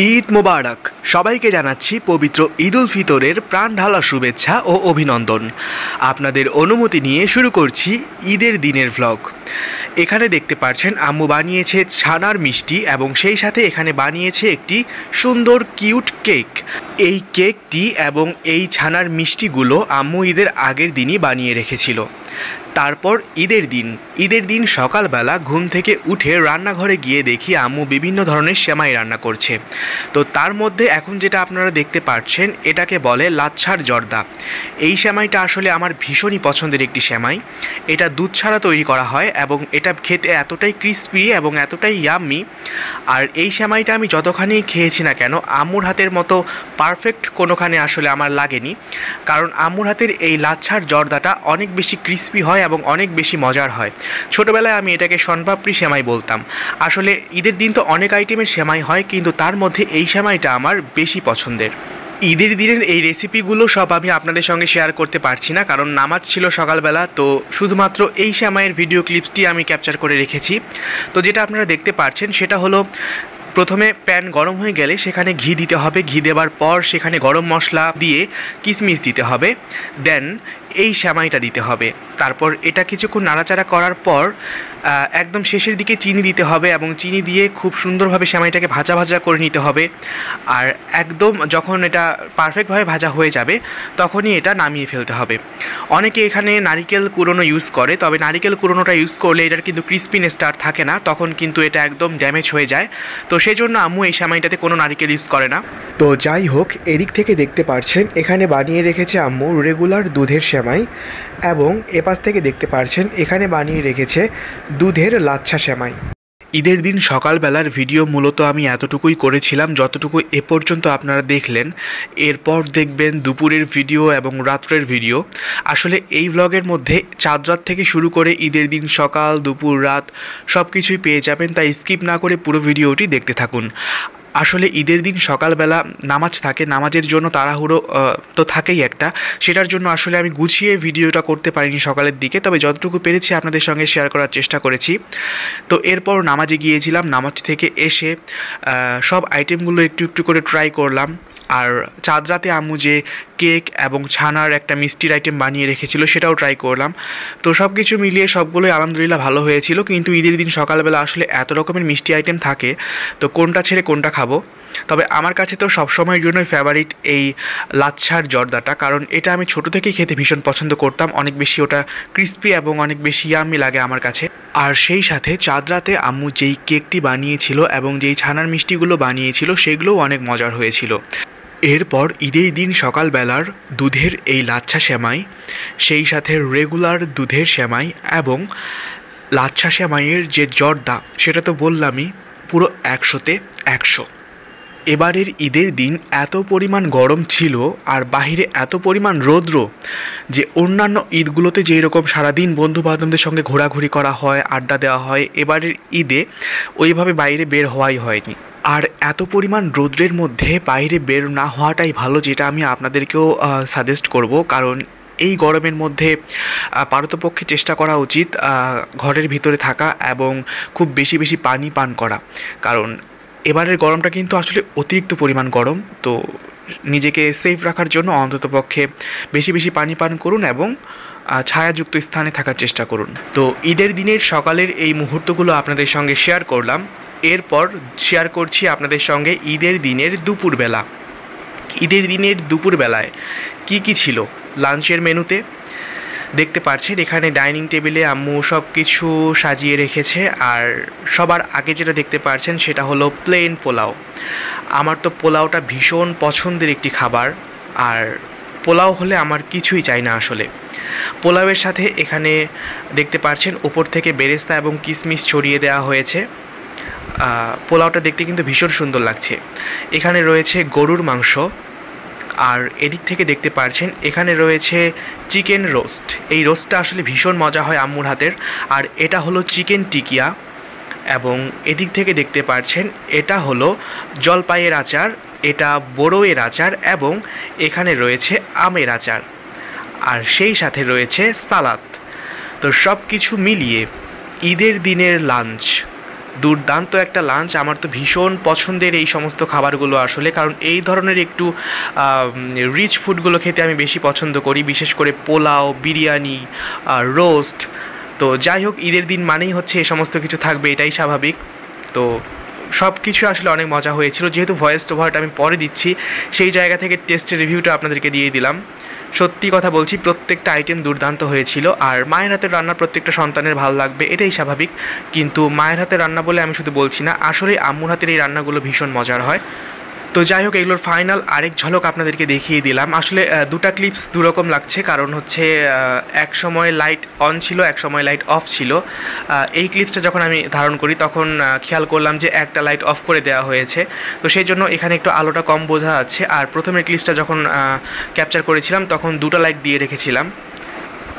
ঈদ মোবারক। সবাইকে জানাচ্ছি পবিত্র ঈদ উল ফিতরের প্রাণ ঢালা শুভেচ্ছা ও অভিনন্দন। আপনাদের অনুমতি নিয়ে শুরু করছি ঈদের দিনের ভ্লগ। এখানে দেখতে পাচ্ছেন আম্মু বানিয়েছে ছানার মিষ্টি এবং সেই সাথে এখানে বানিয়েছে একটি সুন্দর কিউট কেক। এই কেকটি এবং এই ছানার মিষ্টিগুলো আম্মু ঈদের আগের দিনই বানিয়ে রেখেছিল। তারপর ঈদের দিন সকালবেলা ঘুম থেকে উঠে রান্নাঘরে গিয়ে দেখি আম্মু বিভিন্ন ধরনের সেমাই রান্না করছে। তো তার মধ্যে এখন যেটা আপনারা দেখতে পাচ্ছেন এটাকে বলে লাচ্ছার জর্দা। এই সেমাইটা আসলে আমার ভীষণই পছন্দের একটি সেমাই। এটা দুধ ছাড়া তৈরি করা হয় এবং এটা খেতে এতটাই ক্রিস্পি এবং এতটাই ইয়াম্মি। আর এই সেমাইটা আমি যতখানি খেয়েছি না কেন আম্মুর হাতের মতো পারফেক্ট কোনোখানে আসলে আমার লাগেনি, কারণ আম্মুর হাতের এই লাচ্ছার জর্দাটা অনেক বেশি ক্রিস্পি হয় এবং অনেক বেশি মজার হয়। ছোটোবেলায় আমি এটাকে শনপাপড়ি সেমাই বলতাম। আসলে ঈদের দিন তো অনেক আইটেমের সেমাই হয়, কিন্তু তার মধ্যে এই সেমাইটা আমার বেশি পছন্দের। ঈদের দিনের এই রেসিপিগুলো সব আমি আপনাদের সঙ্গে শেয়ার করতে পারছি না, কারণ নামাজ ছিল সকালবেলা। তো শুধুমাত্র এই সেমাইয়ের ভিডিও ক্লিপসটি আমি ক্যাপচার করে রেখেছি। তো যেটা আপনারা দেখতে পাচ্ছেন সেটা হলো, প্রথমে প্যান গরম হয়ে গেলে সেখানে ঘি দিতে হবে। ঘি দেওয়ার পর সেখানে গরম মশলা দিয়ে কিশমিশ দিতে হবে, দেন এই সেমাইটা দিতে হবে। তারপর এটা কিছুক্ষণ নাড়াচাড়া করার পর একদম শেষের দিকে চিনি দিতে হবে এবং চিনি দিয়ে খুব সুন্দরভাবে সেমাইটাকে ভাজা ভাজা করে নিতে হবে। আর একদম যখন এটা পারফেক্টভাবে ভাজা হয়ে যাবে তখনই এটা নামিয়ে ফেলতে হবে। অনেকে এখানে নারিকেল কুড়োনো ইউজ করে, তবে নারিকেল কুড়োনোটা ইউজ করলে এটার কিন্তু ক্রিস্পিনেসটা আর থাকে না, তখন কিন্তু এটা একদম ড্যামেজ হয়ে যায়। তো সেই জন্য আম্মু এই সেমাইটাতে কোনো নারিকেল ইউজ করে না। তো যাই হোক, এদিক থেকে দেখতে পাচ্ছেন এখানে বানিয়ে রেখেছে আম্মু রেগুলার দুধের সেমাই, এবং এপাশ থেকে দেখতে পাচ্ছেন এখানে বানিয়ে রেখেছে দুধের লাচ্ছা সেমাই। ঈদের দিন সকালবেলার ভিডিও মূলত আমি এতটুকুই করেছিলাম যতটুকু এ পর্যন্ত আপনারা দেখলেন। এরপর দেখবেন দুপুরের ভিডিও এবং রাত্রের ভিডিও। আসলে এই ভ্লগের মধ্যে চাঁদ রাত থেকে শুরু করে ঈদের দিন সকাল দুপুর রাত সব কিছুই পেয়ে যাবেন, তাই স্কিপ না করে পুরো ভিডিওটি দেখতে থাকুন। আসলে ঈদের দিন সকালবেলা নামাজ থাকে, নামাজের জন্য তাড়াহুড়ো তো থাকেই একটা, সেটার জন্য আসলে আমি গুছিয়ে ভিডিওটা করতে পারিনি সকালের দিকে, তবে যতটুকু পেরেছি আপনাদের সঙ্গে শেয়ার করার চেষ্টা করেছি। তো এরপর নামাজে গিয়েছিলাম, নামাজ থেকে এসে সব আইটেমগুলো একটু একটু করে ট্রাই করলাম। আর চাঁদ রাতে আম্মু যে কেক এবং ছানার একটা মিষ্টির আইটেম বানিয়ে রেখেছিল সেটাও ট্রাই করলাম। তো সব কিছু মিলিয়ে সবগুলোই আলহামদুলিল্লাহ ভালো হয়েছিল। কিন্তু ঈদের দিন সকালবেলা আসলে এত রকমের মিষ্টি আইটেম থাকে, তো কোনটা ছেড়ে কোনটা খাবো। তবে আমার কাছে তো সবসময়ের জন্যই ফেভারিট এই লাচ্ছার জর্দাটা, কারণ এটা আমি ছোটো থেকেই খেতে ভীষণ পছন্দ করতাম। অনেক বেশি ওটা ক্রিস্পি এবং অনেক বেশি ইয়াম্মি লাগে আমার কাছে। আর সেই সাথে চাঁদ রাতে আম্মু যেই কেকটি বানিয়েছিল এবং যেই ছানার মিষ্টিগুলো বানিয়েছিল সেগুলোও অনেক মজার হয়েছিল। এরপর ঈদের দিন সকালবেলার দুধের এই লাচ্ছা সেমাই, সেই সাথে রেগুলার দুধের সেমাই এবং লাচ্ছা সেমাইয়ের যে জর্দা, সেটা তো বললামই পুরো 100-তে 100। এবারের ঈদের দিন এত পরিমাণ গরম ছিল আর বাহিরে এত পরিমাণ রৌদ্র যে অন্যান্য ঈদগুলোতে যেই রকম সারাদিন বন্ধুবান্ধবদের সঙ্গে ঘোরাঘুরি করা হয়, আড্ডা দেওয়া হয়, এবারের ঈদে ওইভাবে বাইরে বের হওয়াই হয়নি। আর এত পরিমাণ রৌদ্রের মধ্যে বাইরে বের না হওয়াটাই ভালো, যেটা আমি আপনাদেরকেও সাজেস্ট করব। কারণ এই গরমের মধ্যে পারতপক্ষে চেষ্টা করা উচিত ঘরের ভিতরে থাকা এবং খুব বেশি বেশি পানি পান করা, কারণ এবারের গরমটা কিন্তু আসলে অতিরিক্ত পরিমাণ গরম। তো নিজেকে সেফ রাখার জন্য অন্ততপক্ষে বেশি বেশি পানি পান করুন এবং ছায়াযুক্ত স্থানে থাকার চেষ্টা করুন। তো ঈদের দিনের সকালের এই মুহূর্তগুলো আপনাদের সঙ্গে শেয়ার করলাম। এরপর শেয়ার করছি আপনাদের সঙ্গে ঈদের দিনের দুপুরবেলা। ঈদের দিনের দুপুরবেলায় কি ছিল লাঞ্চের মেনুতে দেখতে পাচ্ছেন। এখানে ডাইনিং টেবিলে আম্মু সব কিছু সাজিয়ে রেখেছে, আর সবার আগে যেটা দেখতে পাচ্ছেন সেটা হলো প্লেন পোলাও। আমার তো পোলাওটা ভীষণ পছন্দের একটি খাবার, আর পোলাও হলে আমার কিছুই চাই না আসলে। পোলাওয়ের সাথে এখানে দেখতে পাচ্ছেন উপর থেকে বেরেস্তা এবং কিশমিশ ছড়িয়ে দেওয়া হয়েছে। পোলাওটা দেখতে কিন্তু ভীষণ সুন্দর লাগছে। এখানে রয়েছে গরুর মাংস, আর এদিক থেকে দেখতে পাচ্ছেন এখানে রয়েছে চিকেন রোস্ট। এই রোস্টটা আসলে ভীষণ মজা হয় আম্মুর হাতের। আর এটা হলো চিকেন টিকিয়া, এবং এদিক থেকে দেখতে পাচ্ছেন এটা হলো জলপাইয়ের আচার, এটা বড়ইয়ের আচার, এবং এখানে রয়েছে আমের আচার, আর সেই সাথে রয়েছে সালাদ। তো সব কিছু মিলিয়ে ঈদের দিনের লাঞ্চ দুর্দান্ত একটা লাঞ্চ। আমার তো ভীষণ পছন্দের এই সমস্ত খাবারগুলো আসলে, কারণ এই ধরনের একটু রিচ ফুডগুলো খেতে আমি বেশি পছন্দ করি, বিশেষ করে পোলাও, বিরিয়ানি, রোস্ট। তো যাই হোক, ঈদের দিন মানেই হচ্ছে এই সমস্ত কিছু থাকবে, এটাই স্বাভাবিক। তো সব কিছু আসলে অনেক মজা হয়েছিল। যেহেতু ভয়েস ওভারটা আমি পরে দিচ্ছি, সেই জায়গা থেকে টেস্টের রিভিউটা আপনাদেরকে দিয়ে দিলাম। সত্যি কথা বলছি, প্রত্যেকটা আইটেম দুর্দান্ত হয়েছিল। আর মায়ের হাতের রান্না প্রত্যেকটা সন্তানের ভালো লাগবে, এটাই স্বাভাবিক। কিন্তু মায়ের হাতের রান্না বলে আমি শুধু বলছি না, আসলে আম্মুর হাতের এই রান্নাগুলো ভীষণ মজার হয়। তো যাই হোক, এগুলোর ফাইনাল আরেক ঝলক আপনাদেরকে দেখিয়ে দিলাম। আসলে দুটা ক্লিপস দুরকম লাগছে, কারণ হচ্ছে এক সময় লাইট অন ছিল, এক সময় লাইট অফ ছিল। এই ক্লিপসটা যখন আমি ধারণ করি তখন খেয়াল করলাম যে একটা লাইট অফ করে দেওয়া হয়েছে, তো সেই জন্য এখানে একটু আলোটা কম বোঝা যাচ্ছে। আর প্রথমের ক্লিপসটা যখন ক্যাপচার করেছিলাম তখন দুটো লাইট দিয়ে রেখেছিলাম।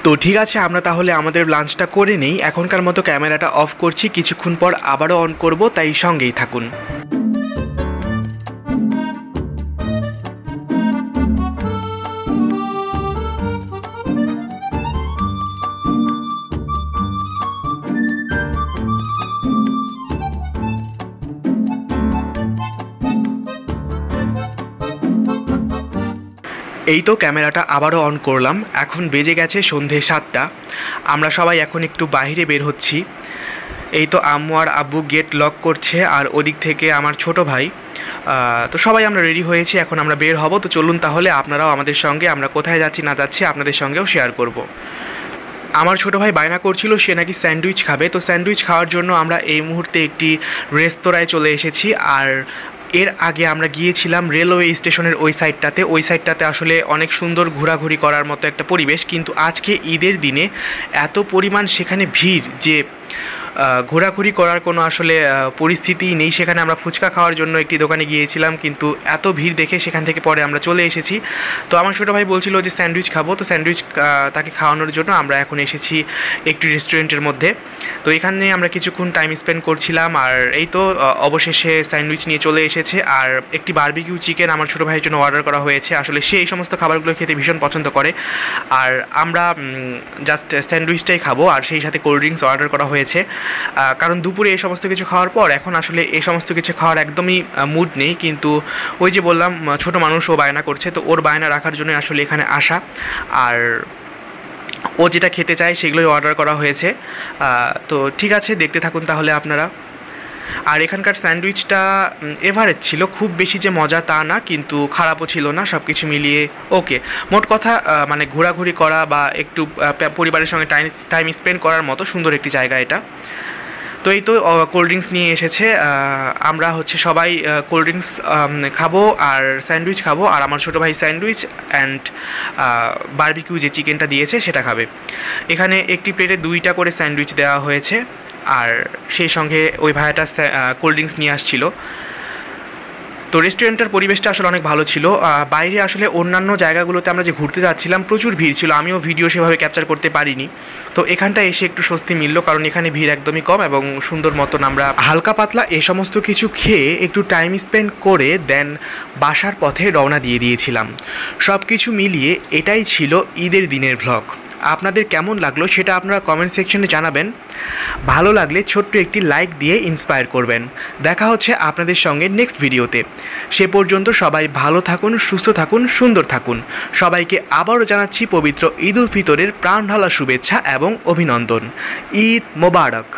তো ঠিক আছে, আমরা তাহলে আমাদের লাঞ্চটা করে নেই। এখনকার মতো ক্যামেরাটা অফ করছি, কিছুক্ষণ পর আবারও অন করব, তাই সঙ্গেই থাকুন। এই তো ক্যামেরাটা আবারও অন করলাম। এখন বেজে গেছে সন্ধে 7টা। আমরা সবাই এখন একটু বাইরে বের হচ্ছি। এই তো আম্মু আর আব্বু গেট লক করছে, আর ওদিক থেকে আমার ছোট ভাই। তো সবাই আমরা রেডি হয়েছি, এখন আমরা বের হব। তো চলুন তাহলে আপনারাও আমাদের সঙ্গে, আমরা কোথায় যাচ্ছি না যাচ্ছি আপনাদের সঙ্গেও শেয়ার করব। আমার ছোটো ভাই বায়না করছিল সে নাকি স্যান্ডউইচ খাবে। তো স্যান্ডউইচ খাওয়ার জন্য আমরা এই মুহূর্তে একটি রেস্তোরাঁয় চলে এসেছি। আর এর আগে আমরা গিয়েছিলাম রেলওয়ে স্টেশনের ওই সাইডটাতে আসলে অনেক সুন্দর ঘোরাঘুরি করার মতো একটা পরিবেশ। কিন্তু আজকে ঈদের দিনে এত পরিমাণ সেখানে ভিড় যে ঘোরাঘুরি করার কোনো আসলে পরিস্থিতিই নেই। সেখানে আমরা ফুচকা খাওয়ার জন্য একটি দোকানে গিয়েছিলাম, কিন্তু এত ভিড় দেখে সেখান থেকে পরে আমরা চলে এসেছি। তো আমার ছোটো ভাই বলছিল যে স্যান্ডউইচ খাবো, তো স্যান্ডউইচ তাকে খাওয়ানোর জন্য আমরা এখন এসেছি একটি রেস্টুরেন্টের মধ্যে। তো এখানে আমরা কিছুক্ষণ টাইম স্পেন্ড করছিলাম, আর এই তো অবশেষে স্যান্ডউইচ নিয়ে চলে এসেছে। আর একটি বারবিকিউ চিকেন আমার ছোটো ভাইয়ের জন্য অর্ডার করা হয়েছে। আসলে সে এই সমস্ত খাবারগুলো খেতে ভীষণ পছন্দ করে, আর আমরা জাস্ট স্যান্ডউইচটাই খাবো। আর সেই সাথে কোল্ড ড্রিঙ্কস অর্ডার করা হয়েছে, কারণ দুপুরে এই সমস্ত কিছু খাওয়ার পর এখন আসলে এই সমস্ত কিছু খাওয়ার একদমই মুড নেই। কিন্তু ওই যে বললাম, ছোটো মানুষ, ও বায়না করছে, তো ওর বায়না রাখার জন্য আসলে এখানে আসা। আর ও যেটা খেতে চায় সেগুলোই অর্ডার করা হয়েছে। তো ঠিক আছে, দেখতে থাকুন তাহলে আপনারা। আর এখানকার স্যান্ডউইচটা এভারেজ ছিল, খুব বেশি যে মজা তা না, কিন্তু খারাপও ছিল না, সব কিছু মিলিয়ে ওকে। মোট কথা মানে ঘোরাঘুরি করা বা একটু পরিবারের সঙ্গে টাইম স্পেন্ড করার মতো সুন্দর একটি জায়গা এটা। তো এই তো কোল্ড ড্রিঙ্কস নিয়ে এসেছে, আমরা হচ্ছে সবাই কোল্ড ড্রিঙ্কস খাবো আর স্যান্ডউইচ খাবো। আর আমার ছোটো ভাই স্যান্ডউইচ অ্যান্ড বারবিকিউ যে চিকেনটা দিয়েছে সেটা খাবে। এখানে একটি প্লেটে 2টা করে স্যান্ডউইচ দেওয়া হয়েছে, আর সেই সঙ্গে ওই ভাইয়াটা কোল্ড ড্রিঙ্কস নিয়ে আসছিল। তো রেস্টুরেন্টের পরিবেশটা আসলে অনেক ভালো ছিল। বাইরে আসলে অন্যান্য জায়গাগুলোতে আমরা যে ঘুরতে যাচ্ছিলাম প্রচুর ভিড় ছিল, আমিও ভিডিও সেভাবে ক্যাপচার করতে পারিনি। তো এখানটা এসে একটু স্বস্তি মিলল, কারণ এখানে ভিড় একদমই কম এবং সুন্দর মতন আমরা হালকা পাতলা এ সমস্ত কিছু খেয়ে একটু টাইম স্পেন্ড করে দেন বাসার পথে রওনা দিয়ে দিয়েছিলাম। সব কিছু মিলিয়ে এটাই ছিল ঈদের দিনের ভ্লগ। আপনাদের কেমন লাগলো সেটা আপনারা কমেন্ট সেকশনে জানাবেন। ভালো লাগলে ছোট্ট একটি লাইক দিয়ে ইন্সপায়ার করবেন। দেখা হচ্ছে আপনাদের সঙ্গে নেক্সট ভিডিওতে। সে পর্যন্ত সবাই ভালো থাকুন, সুস্থ থাকুন, সুন্দর থাকুন। সবাইকে আবারও জানাচ্ছি পবিত্র ঈদ উল ফিতরের প্রাণ ঢালা শুভেচ্ছা এবং অভিনন্দন। ঈদ মোবারক।